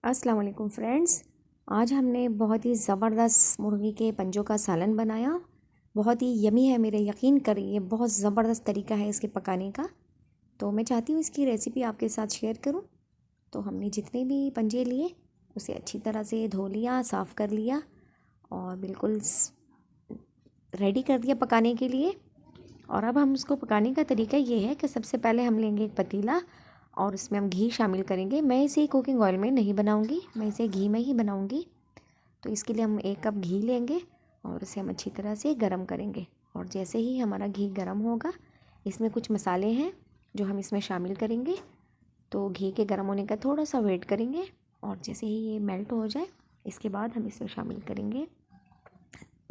अस्सलाम वालेकुम फ्रेंड्स। आज हमने बहुत ही ज़बरदस्त मुर्गी के पंजों का सालन बनाया। बहुत ही यमी है, मेरे यकीन करिए, बहुत ज़बरदस्त तरीका है इसके पकाने का। तो मैं चाहती हूँ इसकी रेसिपी आपके साथ शेयर करूँ। तो हमने जितने भी पंजे लिए उसे अच्छी तरह से धो लिया, साफ़ कर लिया और बिल्कुल रेडी कर दिया पकाने के लिए। और अब हम उसको पकाने का तरीका ये है कि सबसे पहले हम लेंगे एक पतीला और उसमें हम घी शामिल करेंगे। मैं इसे कुकिंग ऑयल में नहीं बनाऊंगी, मैं इसे घी में ही बनाऊंगी। तो इसके लिए हम 1 कप घी लेंगे और उसे हम अच्छी तरह से गरम करेंगे। और जैसे ही हमारा घी गरम होगा, इसमें कुछ मसाले हैं जो हम इसमें शामिल करेंगे। तो घी के गर्म होने का थोड़ा सा वेट करेंगे और जैसे ही ये मेल्ट हो जाए, इसके बाद हम इसमें शामिल करेंगे,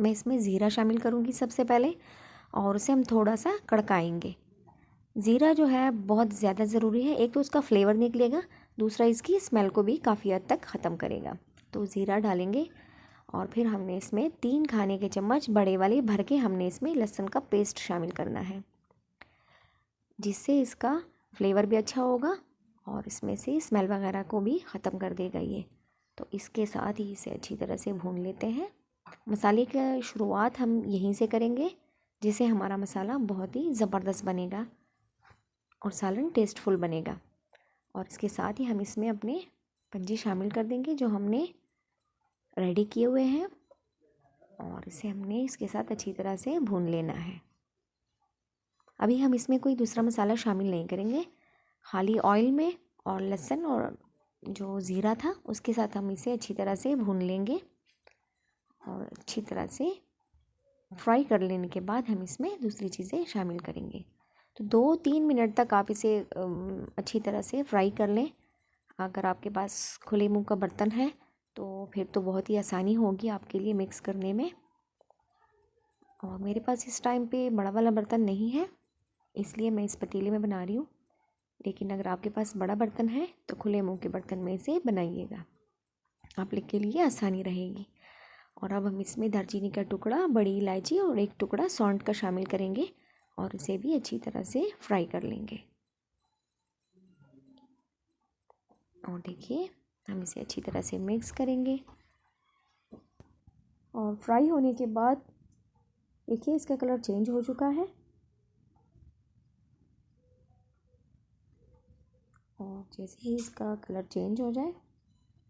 मैं इसमें ज़ीरा शामिल करूँगी सबसे पहले और उसे हम थोड़ा सा कड़काएंगे। ज़ीरा जो है बहुत ज़्यादा ज़रूरी है, एक तो उसका फ्लेवर निकलेगा, दूसरा इसकी स्मेल को भी काफ़ी हद तक ख़त्म करेगा। तो ज़ीरा डालेंगे और फिर हमने इसमें 3 खाने के चम्मच बड़े वाले भर के हमने इसमें लहसुन का पेस्ट शामिल करना है, जिससे इसका फ्लेवर भी अच्छा होगा और इसमें से स्मेल वगैरह को भी ख़त्म कर देगा ये। तो इसके साथ ही इसे अच्छी तरह से भून लेते हैं। मसाले की शुरुआत हम यहीं से करेंगे, जिससे हमारा मसाला बहुत ही ज़बरदस्त बनेगा और सालन टेस्टफुल बनेगा। और इसके साथ ही हम इसमें अपने पंजे शामिल कर देंगे जो हमने रेडी किए हुए हैं और इसे हमने इसके साथ अच्छी तरह से भून लेना है। अभी हम इसमें कोई दूसरा मसाला शामिल नहीं करेंगे, खाली ऑयल में और लहसुन और जो ज़ीरा था उसके साथ हम इसे अच्छी तरह से भून लेंगे। और अच्छी तरह से फ्राई कर लेने के बाद हम इसमें दूसरी चीज़ें शामिल करेंगे। तो 2-3 मिनट तक आप इसे अच्छी तरह से फ्राई कर लें। अगर आपके पास खुले मुंह का बर्तन है तो फिर तो बहुत ही आसानी होगी आपके लिए मिक्स करने में। और मेरे पास इस टाइम पे बड़ा वाला बर्तन नहीं है, इसलिए मैं इस पतीले में बना रही हूँ। लेकिन अगर आपके पास बड़ा बर्तन है तो खुले मुंह के बर्तन में इसे बनाइएगा, आप लोग के लिए आसानी रहेगी। और अब हम इसमें दालचीनी का टुकड़ा, बड़ी इलायची और 1 टुकड़ा सौंठ का शामिल करेंगे और इसे भी अच्छी तरह से फ्राई कर लेंगे। और देखिए, हम इसे अच्छी तरह से मिक्स करेंगे और फ्राई होने के बाद देखिए इसका कलर चेंज हो चुका है। और जैसे ही इसका कलर चेंज हो जाए,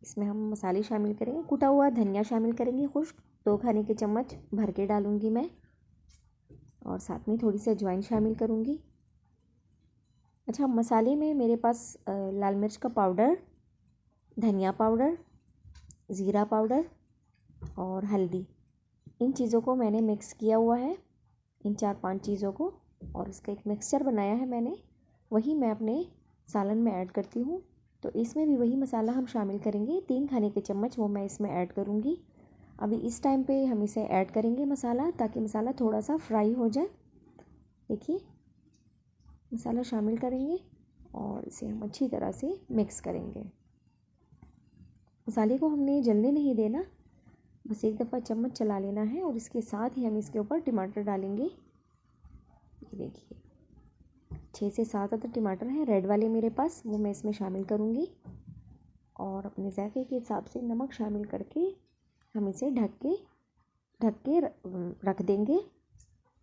इसमें हम मसाले शामिल करेंगे। कुटा हुआ धनिया शामिल करेंगे, खुश्क 2 खाने के चम्मच भर के डालूंगी मैं। और साथ में थोड़ी सी अजवाइन शामिल करूंगी। अच्छा, मसाले में मेरे पास लाल मिर्च का पाउडर, धनिया पाउडर, ज़ीरा पाउडर और हल्दी, इन चीज़ों को मैंने मिक्स किया हुआ है, इन 4-5 चीज़ों को। और इसका एक मिक्सचर बनाया है मैंने, वही मैं अपने सालन में ऐड करती हूँ। तो इसमें भी वही मसाला हम शामिल करेंगे, 3 खाने के चम्मच वो मैं इसमें ऐड करूँगी। अभी इस टाइम पे हम इसे ऐड करेंगे मसाला, ताकि मसाला थोड़ा सा फ्राई हो जाए। देखिए, मसाला शामिल करेंगे और इसे हम अच्छी तरह से मिक्स करेंगे। मसाले को हमने जलने नहीं देना, बस एक दफ़ा चम्मच चला लेना है। और इसके साथ ही हम इसके ऊपर टमाटर डालेंगे। ये देखिए, 6 से 7 अदर टमाटर हैं, रेड वाले मेरे पास, वो मैं इसमें शामिल करूँगी। और अपने जायके के हिसाब से नमक शामिल करके हम इसे ढक के रख देंगे,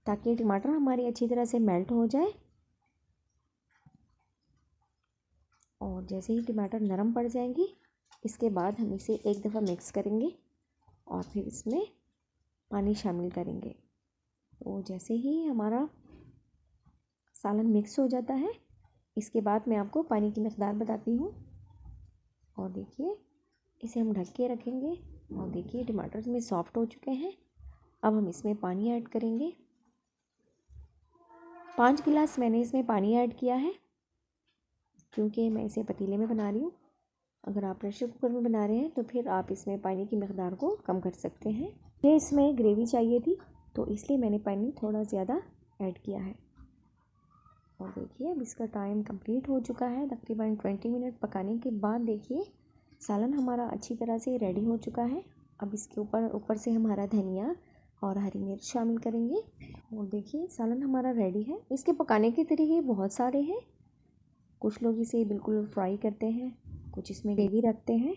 ताकि टमाटर हमारी अच्छी तरह से मेल्ट हो जाए। और जैसे ही टमाटर नरम पड़ जाएंगी, इसके बाद हम इसे एक दफ़ा मिक्स करेंगे और फिर इसमें पानी शामिल करेंगे। तो जैसे ही हमारा सालन मिक्स हो जाता है, इसके बाद मैं आपको पानी की मकदार बताती हूँ। और देखिए, इसे हम ढक के रखेंगे और देखिए टमाटर इसमें सॉफ्ट हो चुके हैं। अब हम इसमें पानी ऐड करेंगे। 5 गिलास मैंने इसमें पानी ऐड किया है, क्योंकि मैं इसे पतीले में बना रही हूँ। अगर आप प्रेशर कुकर में बना रहे हैं तो फिर आप इसमें पानी की मकदार को कम कर सकते हैं। ये इसमें ग्रेवी चाहिए थी, तो इसलिए मैंने पानी थोड़ा ज़्यादा ऐड किया है। और देखिए, अब इसका टाइम कंप्लीट हो चुका है। तकरीबन 20 मिनट पकाने के बाद देखिए सालन हमारा अच्छी तरह से रेडी हो चुका है। अब इसके ऊपर से हम हरा धनिया और हरी मिर्च शामिल करेंगे। और देखिए, सालन हमारा रेडी है। इसके पकाने के तरीके बहुत सारे हैं। कुछ लोग इसे बिल्कुल फ्राई करते हैं, कुछ इसमें ग्रेवी रखते हैं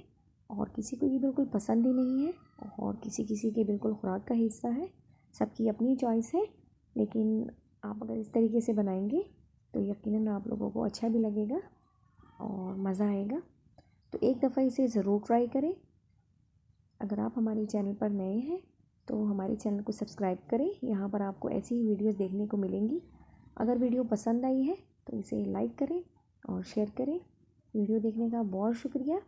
और किसी को ये बिल्कुल पसंद ही नहीं है और किसी किसी के बिल्कुल खुराक का हिस्सा है। सबकी अपनी चॉइस है, लेकिन आप अगर इस तरीके से बनाएंगे तो यकीनन आप लोगों को अच्छा भी लगेगा और मज़ा आएगा। तो एक दफ़ा इसे ज़रूर ट्राई करें। अगर आप हमारे चैनल पर नए हैं तो हमारे चैनल को सब्सक्राइब करें। यहाँ पर आपको ऐसी ही वीडियोस देखने को मिलेंगी। अगर वीडियो पसंद आई है तो इसे लाइक करें और शेयर करें। वीडियो देखने का बहुत शुक्रिया।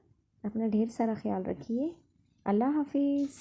अपना ढेर सारा ख्याल रखिए। अल्लाह हाफिज़।